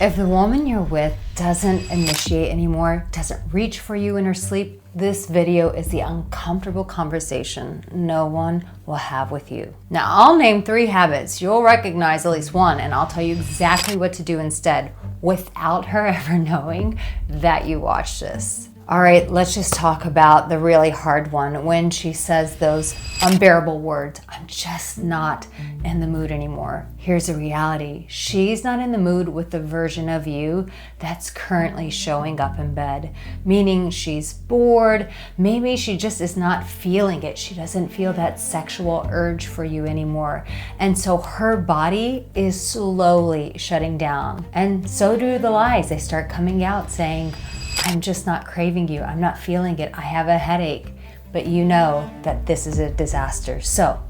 If the woman you're with doesn't initiate anymore, doesn't reach for you in her sleep, this video is the uncomfortable conversation no one will have with you. Now, I'll name 3 habits. You'll recognize at least one, and I'll tell you exactly what to do instead without her ever knowing that you watched this. All right, let's just talk about the really hard one when she says those unbearable words. I'm just not in the mood anymore. Here's the reality. She's not in the mood with the version of you that's currently showing up in bed, meaning she's bored. Maybe she just is not feeling it. She doesn't feel that sexual urge for you anymore. And so her body is slowly shutting down. And so do the lies. They start coming out saying, I'm just not craving you. I'm not feeling it. I have a headache. But you know that this is a disaster. So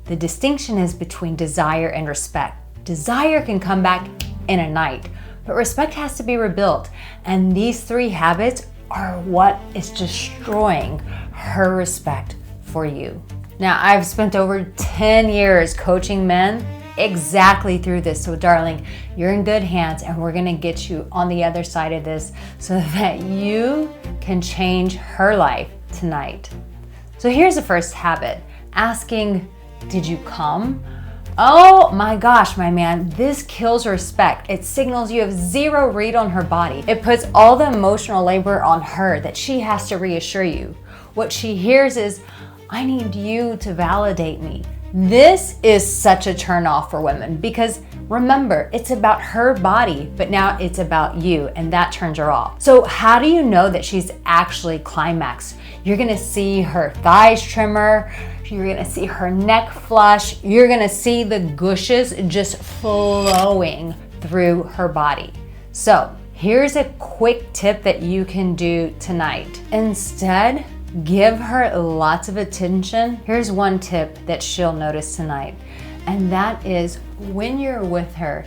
the distinction is between desire and respect. Desire can come back in a night, but respect has to be rebuilt. And these 3 habits are what is destroying her respect for you. Now, I've spent over 10 years coaching men exactly through this. So darling, you're in good hands, and we're gonna get you on the other side of this so that you can change her life tonight. So here's the first habit, asking, did you come? Oh my gosh, my man, this kills respect. It signals you have 0 read on her body. It puts all the emotional labor on her that she has to reassure you. What she hears is, I need you to validate me. This is such a turn off for women because remember, it's about her body, but now it's about you, and that turns her off. So how do you know that she's actually climaxed? You're gonna see her thighs tremor, you're gonna see her neck flush, you're gonna see the gushes just flowing through her body. So here's a quick tip that you can do tonight. Instead, give her lots of attention. Here's one tip that she'll notice tonight, and that is when you're with her,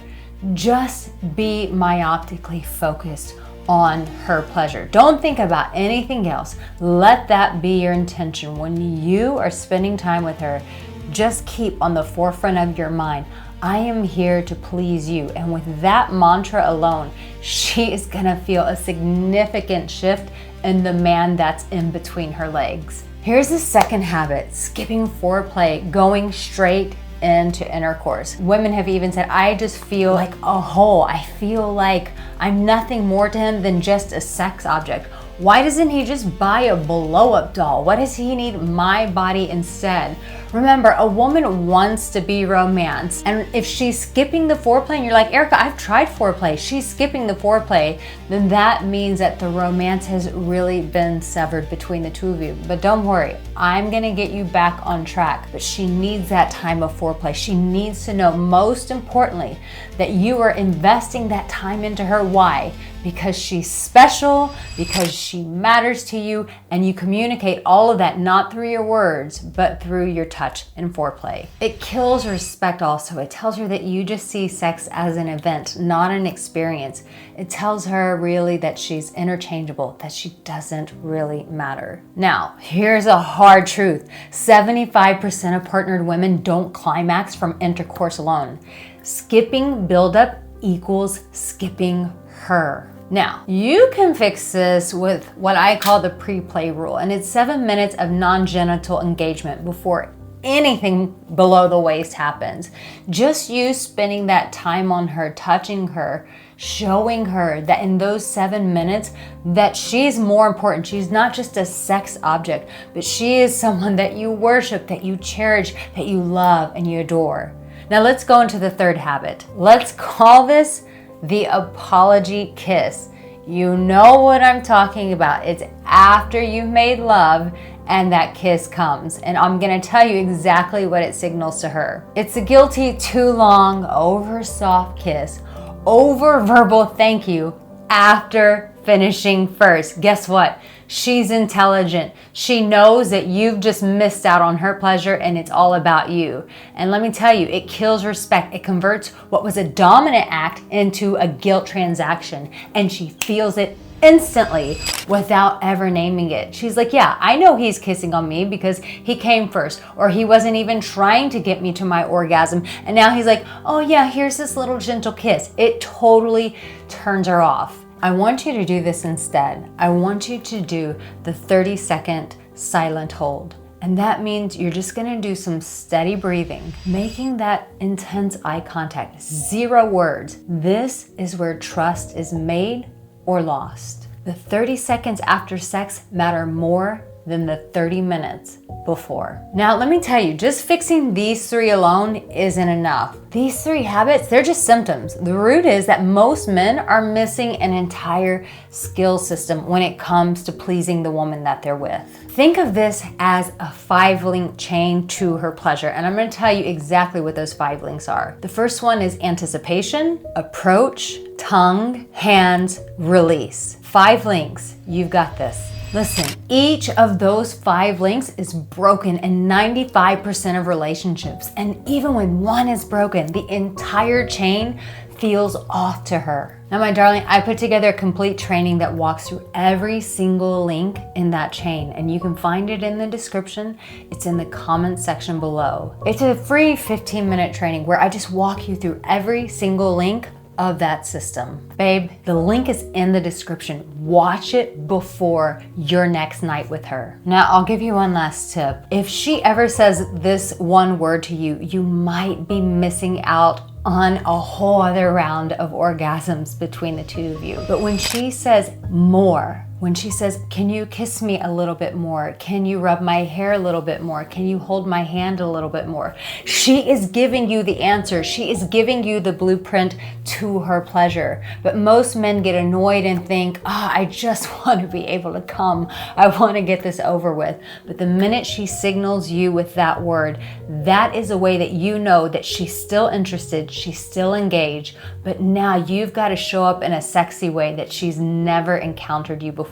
just be myopically focused on her pleasure. Don't think about anything else. Let that be your intention. When you are spending time with her, just keep on the forefront of your mind, I am here to please you. And with that mantra alone, she is gonna feel a significant shift in the man that's in between her legs. Here's the second habit, skipping foreplay, going straight into intercourse. Women have even said, I just feel like a hole. I feel like I'm nothing more to him than just a sex object. Why doesn't he just buy a blow-up doll? Why does he need my body instead? Remember, a woman wants to be romanced. And if she's skipping the foreplay and you're like, Arica, I've tried foreplay, she's skipping the foreplay, then that means that the romance has really been severed between the two of you. But don't worry, I'm gonna get you back on track. But she needs that time of foreplay. She needs to know, most importantly, that you are investing that time into her. Why? Because she's special, because she matters to you, and you communicate all of that not through your words, but through your touch and foreplay. It kills respect also. It tells her that you just see sex as an event, not an experience. It tells her really that she's interchangeable, that she doesn't really matter. Now, here's a hard truth. 75% of partnered women don't climax from intercourse alone. Skipping buildup equals skipping her. Now, you can fix this with what I call the pre-play rule, and it's 7 minutes of non-genital engagement before anything below the waist happens. Just you spending that time on her, touching her, showing her that in those 7 minutes that she's more important. She's not just a sex object, but she is someone that you worship, that you cherish, that you love and you adore. Now let's go into the third habit. Let's call this the apology kiss. You know what I'm talking about. It's after you've made love and that kiss comes. And I'm gonna tell you exactly what it signals to her. It's a guilty, too long, over soft kiss, over verbal thank you after finishing first. Guess what? She's intelligent. She knows that you've just missed out on her pleasure and it's all about you. And let me tell you, it kills respect. It converts what was a dominant act into a guilt transaction, and she feels it instantly without ever naming it. She's like, yeah, I know he's kissing on me because he came first, or he wasn't even trying to get me to my orgasm. And now he's like, oh yeah, here's this little gentle kiss. It totally turns her off. I want you to do this instead. I want you to do the 30-second silent hold. And that means you're just gonna do some steady breathing, making that intense eye contact, 0 words. This is where trust is made or lost. The 30 seconds after sex matter more than the 30 minutes before. Now, let me tell you, just fixing these 3 alone isn't enough. These 3 habits, they're just symptoms. The root is that most men are missing an entire skill system when it comes to pleasing the woman that they're with. Think of this as a 5-link chain to her pleasure, and I'm gonna tell you exactly what those 5 links are. The first one is anticipation, approach, tongue, hands, release. 5 links, you've got this. Listen, each of those 5 links is broken in 95% of relationships. And even when one is broken, the entire chain feels off to her. Now, my darling, I put together a complete training that walks through every single link in that chain, and you can find it in the description. It's in the comment section below. It's a free 15-minute training where I just walk you through every single link of that system. Babe, the link is in the description. Watch it before your next night with her. Now, I'll give you one last tip. If she ever says this one word to you, you might be missing out on a whole other round of orgasms between the 2 of you. But when she says more, when she says, can you kiss me a little bit more? Can you rub my hair a little bit more? Can you hold my hand a little bit more? She is giving you the answer. She is giving you the blueprint to her pleasure. But most men get annoyed and think, I just want to be able to come. I want to get this over with. But the minute she signals you with that word, that is a way that you know that she's still interested, she's still engaged, but now you've got to show up in a sexy way that she's never encountered you before.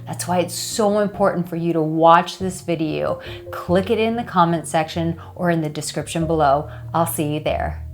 That's why it's so important for you to watch this video. Click it in the comment section or in the description below. I'll see you there.